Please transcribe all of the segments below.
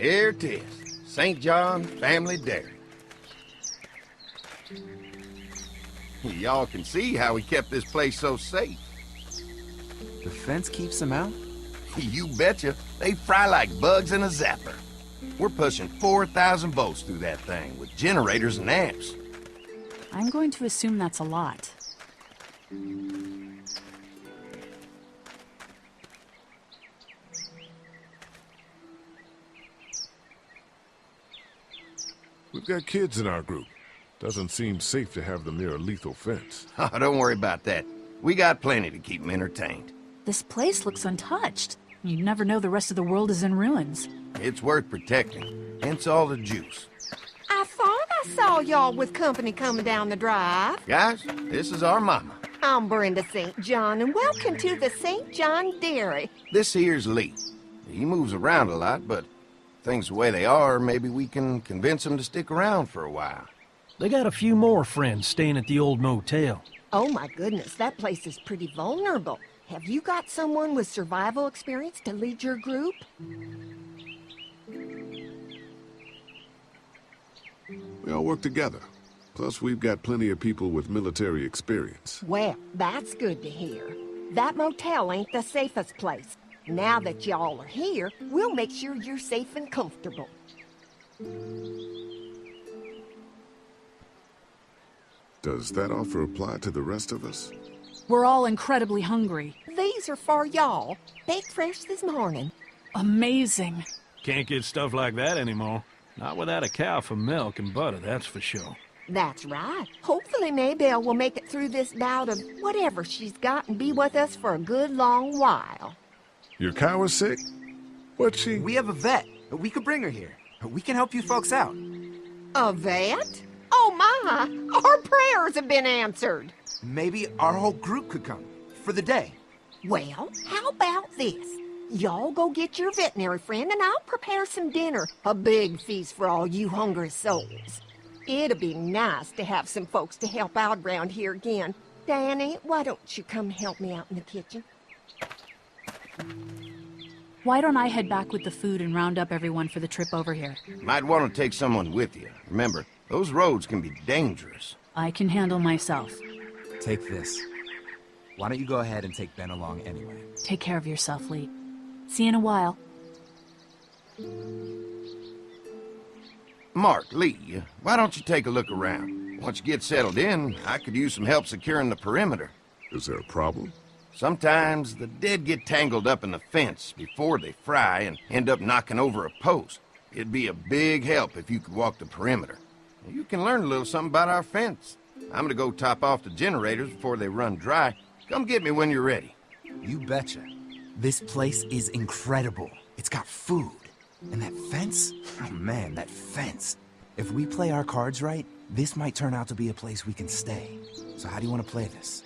Here it is. St. John Family Dairy. Y'all can see how we kept this place so safe. The fence keeps them out? You betcha. They fry like bugs in a zapper. We're pushing 4,000 volts through that thing with generators and amps. I'm going to assume that's a lot. We've got kids in our group. Doesn't seem safe to have them near a lethal fence. Oh, don't worry about that. We got plenty to keep them entertained. This place looks untouched. You'd never know the rest of the world is in ruins. It's worth protecting, hence all the juice. I thought I saw y'all with company coming down the drive. Guys, this is our mama. I'm Brenda St. John, and welcome to the St. John Dairy. This here's Lee. He moves around a lot, but things the way they are, maybe we can convince him to stick around for a while. They got a few more friends staying at the old motel. Oh my goodness, that place is pretty vulnerable. Have you got someone with survival experience to lead your group? We all work together. Plus, we've got plenty of people with military experience. Well, that's good to hear. That motel ain't the safest place. Now that y'all are here, we'll make sure you're safe and comfortable. Does that offer apply to the rest of us? We're all incredibly hungry. These are for y'all. Baked fresh this morning. Amazing. Can't get stuff like that anymore. Not without a cow for milk and butter, that's for sure. That's right. Hopefully Maybelle will make it through this bout of whatever she's got and be with us for a good long while. Your cow is sick? What's she? We have a vet. We could bring her here. We can help you folks out. A vet? Oh my! Our prayers have been answered. Maybe our whole group could come. For the day. Well, how about this? Y'all go get your veterinary friend and I'll prepare some dinner. A big feast for all you hungry souls. It'd be nice to have some folks to help out around here again. Danny, why don't you come help me out in the kitchen? Why don't I head back with the food and round up everyone for the trip over here? Might want to take someone with you. Remember, those roads can be dangerous. I can handle myself. Take this. Why don't you go ahead and take Ben along anyway? Take care of yourself, Lee. See you in a while. Mark, Lee, why don't you take a look around? Once you get settled in, I could use some help securing the perimeter. Is there a problem? Sometimes the dead get tangled up in the fence before they fry and end up knocking over a post. It'd be a big help if you could walk the perimeter. You can learn a little something about our fence. I'm gonna go top off the generators before they run dry. Come get me when you're ready. You betcha. This place is incredible. It's got food. And that fence? Oh man, that fence. If we play our cards right, this might turn out to be a place we can stay. So how do you want to play this?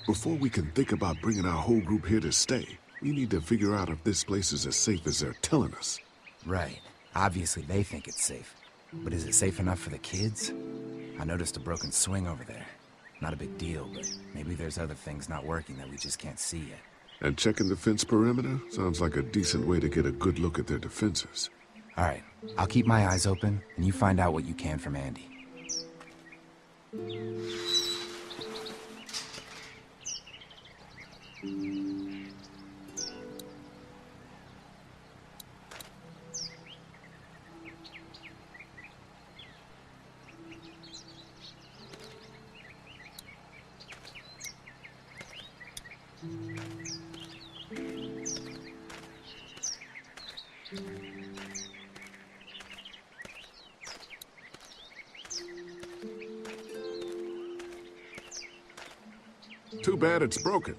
Before we can think about bringing our whole group here to stay, we need to figure out if this place is as safe as they're telling us. Right. Obviously they think it's safe. But is it safe enough for the kids? I noticed a broken swing over there. Not a big deal, but maybe there's other things not working that we just can't see yet. And checking the fence perimeter sounds like a decent way to get a good look at their defenses. All right, I'll keep my eyes open, and you find out what you can from Andy. Too bad it's broken.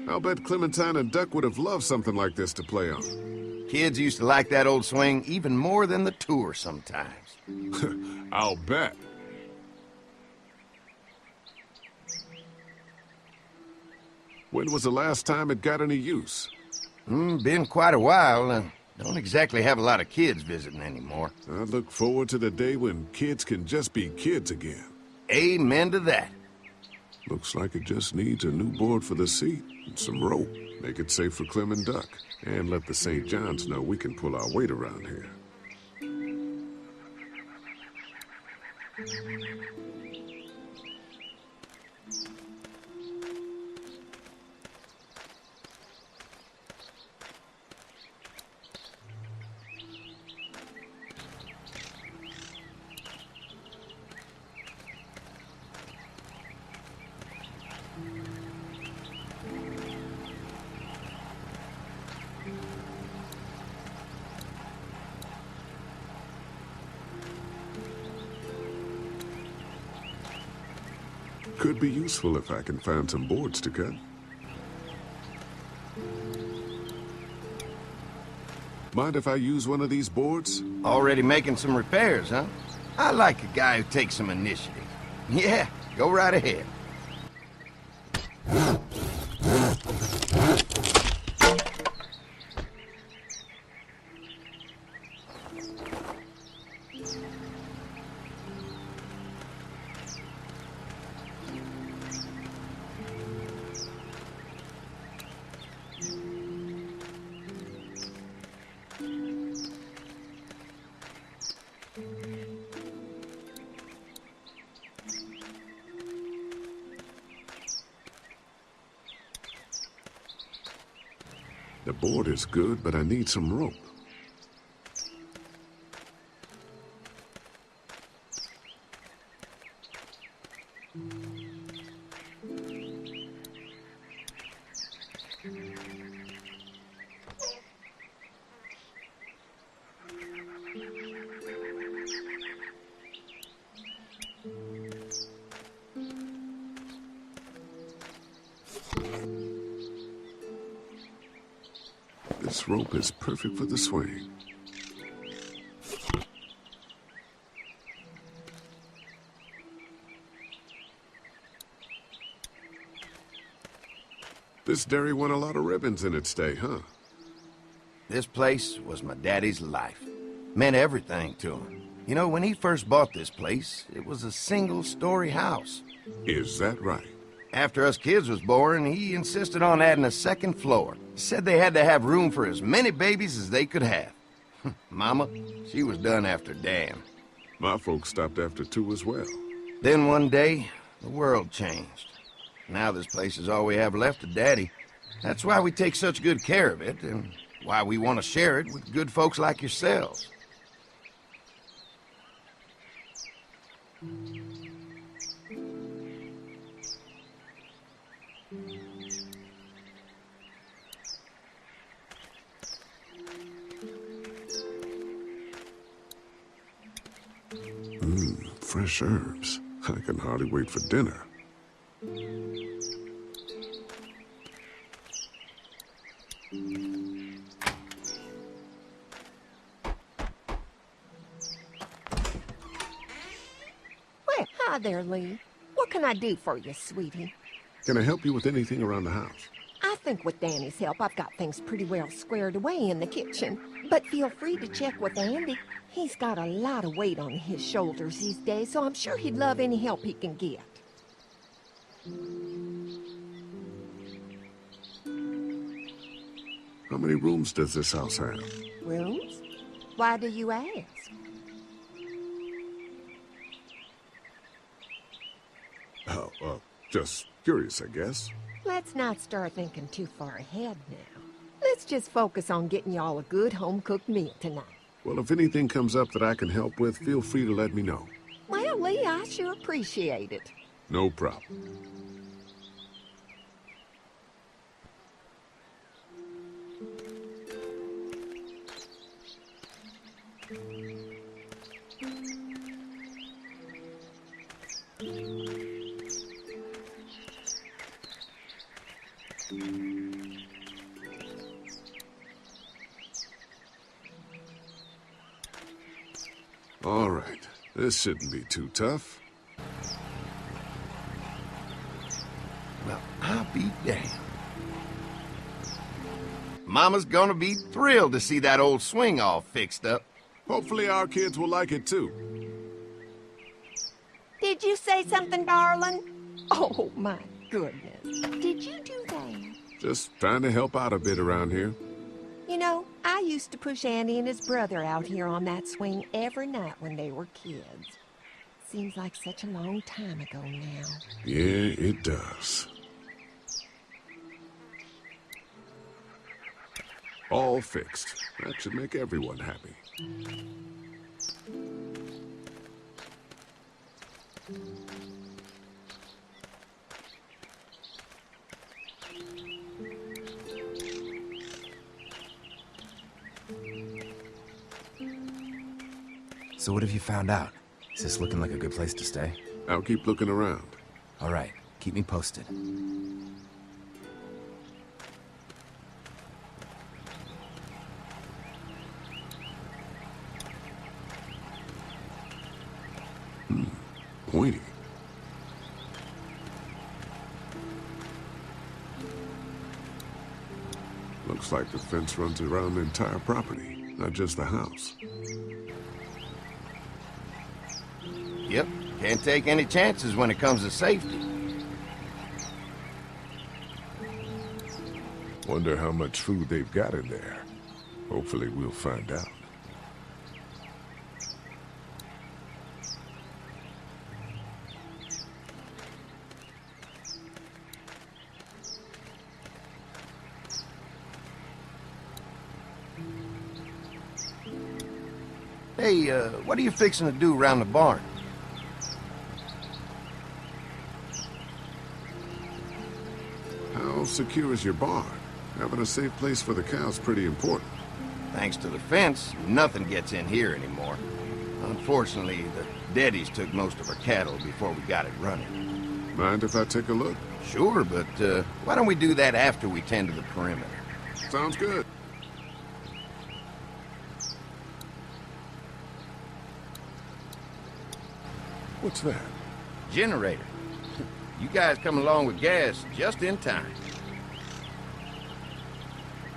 I'll bet Clementine and Duck would have loved something like this to play on. Kids used to like that old swing even more than the tour sometimes. I'll bet. When was the last time it got any use? Been quite a while. Don't exactly have a lot of kids visiting anymore. I look forward to the day when kids can just be kids again. Amen to that. Looks like it just needs a new board for the seat and some rope. Make it safe for Clem and Duck. And let the St. John's know we can pull our weight around here. Could be useful if I can find some boards to cut. Mind if I use one of these boards? Already making some repairs, huh? I like a guy who takes some initiative. Yeah, go right ahead. The board is good, but I need some rope. This rope is perfect for the swing. This dairy won a lot of ribbons in its day, huh? This place was my daddy's life. Meant everything to him. You know, when he first bought this place, it was a single-story house. Is that right? After us kids was born, he insisted on adding a second floor. Said they had to have room for as many babies as they could have. Mama, she was done after Dan. My folks stopped after 2 as well. Then one day, the world changed. Now this place is all we have left of Daddy. That's why we take such good care of it, and why we want to share it with good folks like yourselves. Fresh herbs. I can hardly wait for dinner. Well, hi there, Lee. What can I do for you, sweetie? Can I help you with anything around the house? I think with Danny's help, I've got things pretty well squared away in the kitchen. But feel free to check with Andy. He's got a lot of weight on his shoulders these days, so I'm sure he'd love any help he can get. How many rooms does this house have? Rooms? Why do you ask? Oh, just curious, I guess. Let's not start thinking too far ahead now. Let's just focus on getting y'all a good home-cooked meal tonight. Well, if anything comes up that I can help with, feel free to let me know. Well, Lee, I sure appreciate it. No problem. All right, this shouldn't be too tough. Well, I'll be damned. Mama's gonna be thrilled to see that old swing all fixed up. Hopefully our kids will like it too. Did you say something, darling? Oh, my goodness. Did you do that? Just trying to help out a bit around here. You know, I used to push Andy and his brother out here on that swing every night when they were kids. Seems like such a long time ago now. Yeah, it does. All fixed. That should make everyone happy. So what have you found out? Is this looking like a good place to stay? I'll keep looking around. All right, keep me posted. Pointy. Looks like the fence runs around the entire property, not just the house. Yep, can't take any chances when it comes to safety. Wonder how much food they've got in there. Hopefully we'll find out. Hey, what are you fixing to do around the barn? How secure is your barn? Having a safe place for the cows pretty important. Thanks to the fence, nothing gets in here anymore. Unfortunately, the Deadies took most of our cattle before we got it running. Mind if I take a look? Sure, but why don't we do that after we tend to the perimeter? Sounds good. What's that? Generator. You guys come along with gas just in time.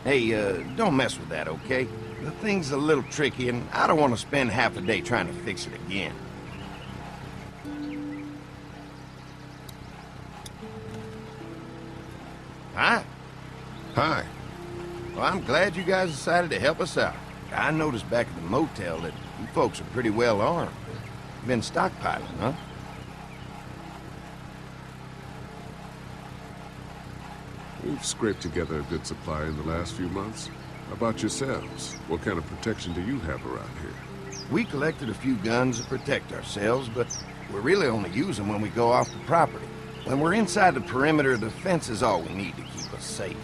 Hey, don't mess with that, okay? The thing's a little tricky, and I don't want to spend half a day trying to fix it again. Hi. Hi. Well, I'm glad you guys decided to help us out. I noticed back at the motel that you folks are pretty well armed. Been stockpiling, huh? We've scraped together a good supply in the last few months. How about yourselves? What kind of protection do you have around here? We collected a few guns to protect ourselves, but we really only use them when we go off the property. When we're inside the perimeter, the fence is all we need to keep us safe.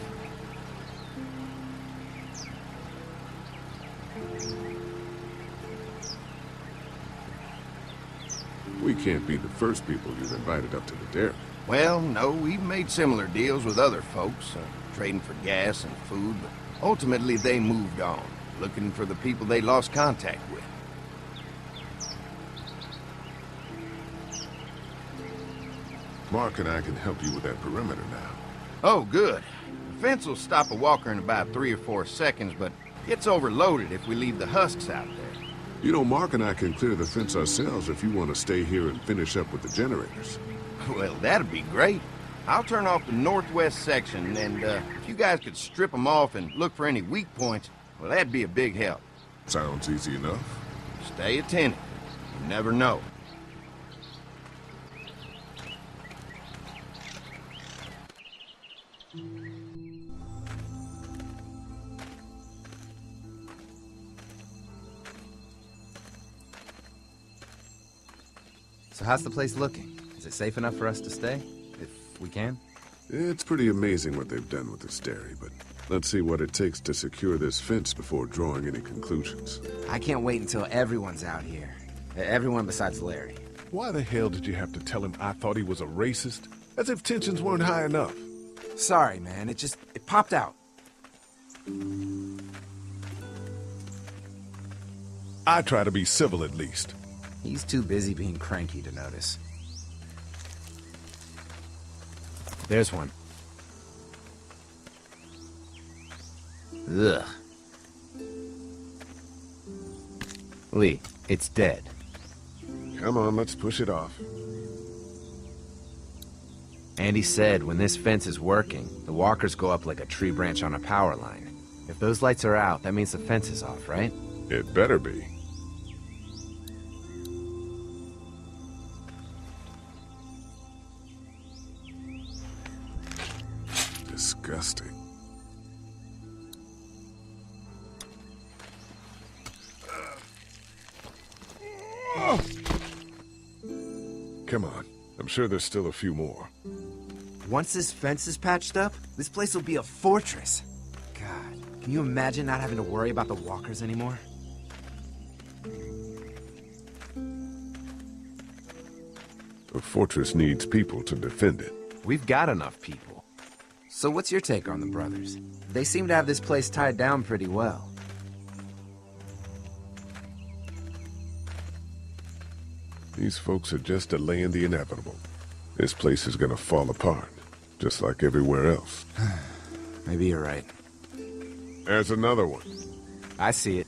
We can't be the first people you've invited up to the dairy. Well, no, we've made similar deals with other folks, trading for gas and food, but ultimately they moved on, looking for the people they lost contact with. Mark and I can help you with that perimeter now. Oh, good. The fence will stop a walker in about 3 or 4 seconds, but it's overloaded if we leave the husks out there. You know, Mark and I can clear the fence ourselves if you want to stay here and finish up with the generators. Well, that'd be great. I'll turn off the northwest section, and if you guys could strip them off and look for any weak points, well, that'd be a big help. Sounds easy enough. Stay attentive. You never know. So how's the place looking? Is it safe enough for us to stay? If we can? It's pretty amazing what they've done with this dairy, but let's see what it takes to secure this fence before drawing any conclusions. I can't wait until everyone's out here. Everyone besides Larry. Why the hell did you have to tell him I thought he was a racist? As if tensions weren't high enough. Sorry, man. It popped out. I try to be civil at least. He's too busy being cranky to notice. There's one. Ugh. Lee, it's dead. Come on, let's push it off. Andy said when this fence is working, the walkers go up like a tree branch on a power line. If those lights are out, that means the fence is off, right? It better be. Disgusting. Come on. I'm sure there's still a few more. Once this fence is patched up, this place will be a fortress. God, can you imagine not having to worry about the walkers anymore? A fortress needs people to defend it. We've got enough people. So what's your take on the brothers? They seem to have this place tied down pretty well. These folks are just delaying the inevitable. This place is gonna fall apart, just like everywhere else. Maybe you're right. There's another one. I see it.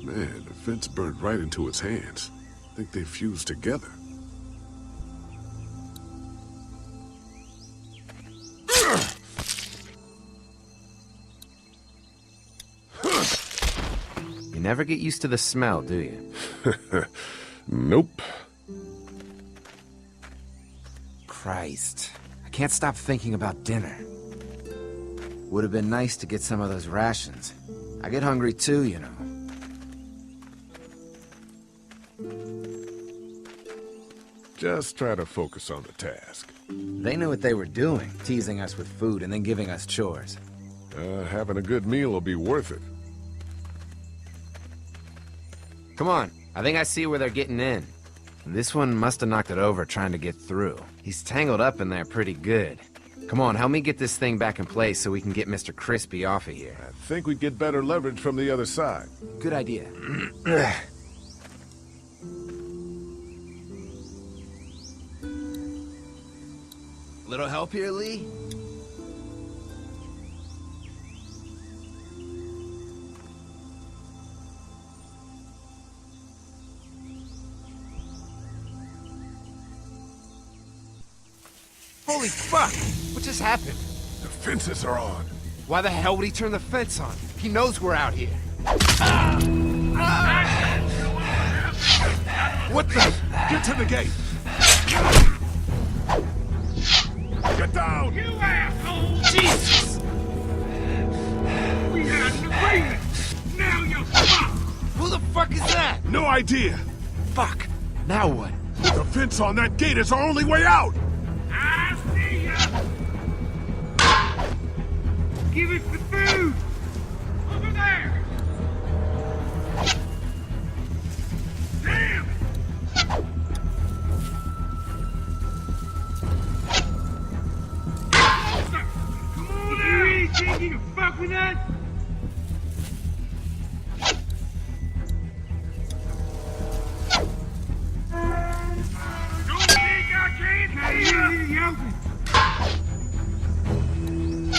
Man, the fence burned right into its hands. I think they fused together. You never get used to the smell, do you? Nope. Christ. I can't stop thinking about dinner. Would have been nice to get some of those rations. I get hungry too, you know. Just try to focus on the task. They knew what they were doing, teasing us with food and then giving us chores. Having a good meal will be worth it. Come on, I think I see where they're getting in. This one must have knocked it over trying to get through. He's tangled up in there pretty good. Come on, help me get this thing back in place so we can get Mr. Crispy off of here. I think we'd get better leverage from the other side. Good idea. Little help here, Lee? Holy fuck! What just happened? The fences are on. Why the hell would he turn the fence on? He knows we're out here. What the? Get to the gate! Get down! You asshole! Jesus! We had an agreement! Now you're fucked! Who the fuck is that? No idea! Fuck! Now what? The fence on that gate is our only way out! I see ya! Give us the food! Over there! Damn! Closer! Come on now! You really think you can fuck with us? Don't think I can't see you!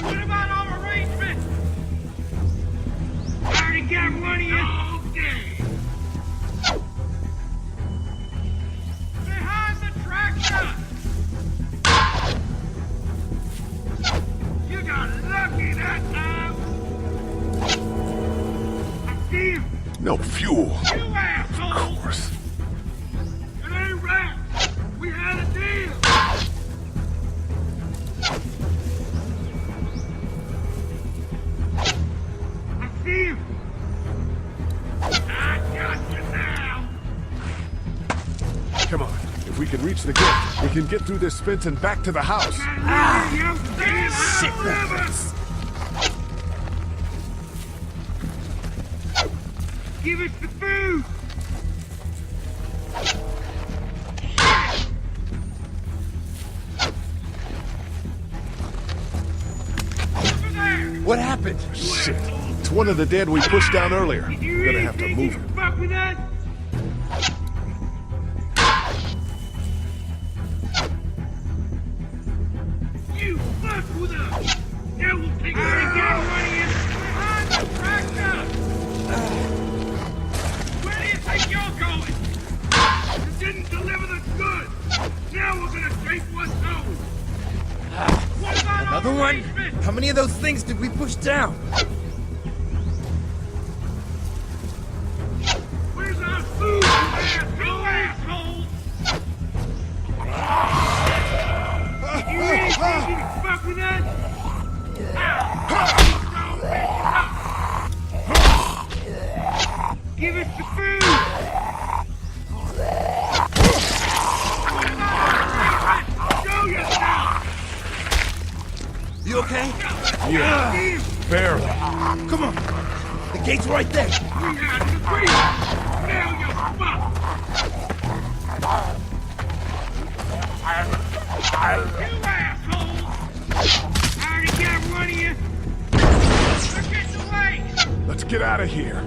What about our arrangement? I already got one of you. Okay. Behind the tractor. You got lucky that time. I see him. No fuel. You asshole. Of course. It ain't right. We had a deal. I see him. I got you now. Come on. If we can reach the gate, we can get through this fence and back to the house. Shit. Give us the food. Over there. What happened? Shit. It's one of the dead we pushed down earlier. Did you We're really gonna have to think move you him. could fuck with us? fuck with us! Now we'll take her and get money in behind the tractor! Where do you think you're going? You didn't deliver the goods! Now we're gonna take what's owed! What about Another our one? arrangement? How many of those things did we push down? Where's our food, you assholes? You really think you can fuck with us? Give us the food! Show yourself! You okay? Yeah, barely. Come on. The gate's right there. We had an agreement! Now you're fucked! You assholes! I already got one of you! They're getting away! Let's get out of here.